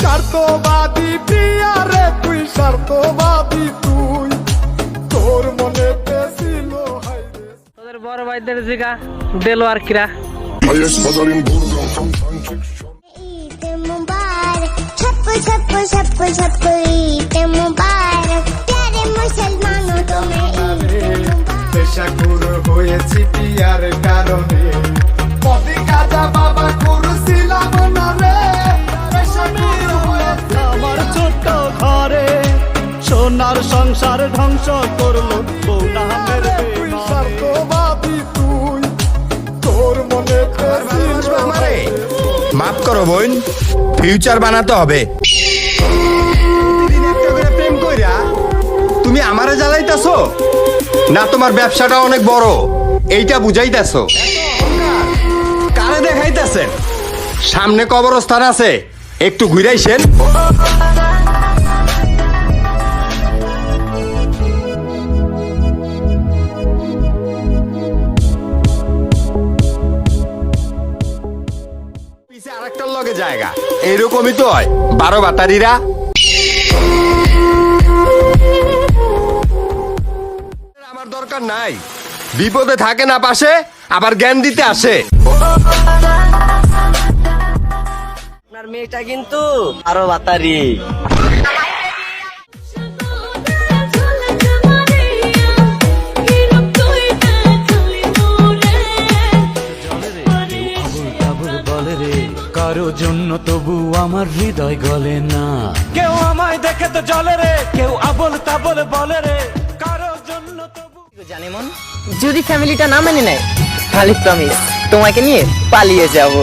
স্বার্থবাদী প্রিয়া রে তুই, স্বার্থবাদী তুই, তোর মনে ছিল হাইরে। তোদের বড় ভাইদের জিগা দেলোয়ার কিরা ईद मुबारक, सबको सबको सबको सबको ईद मुबारक, प्यारे मुसलमानों तुम्हें ईद मुबारक। পেশাকুর হয়েছি পিয়ার কারণে, পথে গাজা বাবা করছিলাম না রে। পেশাকুর হয়েছি আমার ছোট্ট ঘরে সোনার সংসার ধ্বংস করলো বউ নামের তুই, বেমানে। স্বার্থবাদী তুই, তোর মনে ছিল হাইরে। মাফ করো বোন, ফিউচার বানাতে হবে। একটা করে প্রেম কইরা তুমি আমারে জ্বালাইতাছো না, তোমার ব্যবসাটা অনেক বড় এইটা বুঝাইতাছো? কারে দেখাইতাছেন? সামনে কবরস্থান আছে, একটু ঘুরাইছেন। পিছে আরেকটার লগে জায়গা এইরকমই তো হয় 12 বাটারিরা। আমার দরকার নাই, বিপদে থাকে না পাশে, আবার জ্ঞান দিতে আসে। আপনার মেয়েটা কিন্তু আরো বাতারি। কারো জন্য তবু আমার হৃদয় গলে না, কেউ আমায় দেখে তো জলে রে, কেউ আবল তাবল বলে রে, কারো জন্য তবু। জানি মন, যদি ফ্যামিলিটা না মেনে নেয় তাহলে প্রমিস তোমাকে নিয়ে পালিয়ে যাব।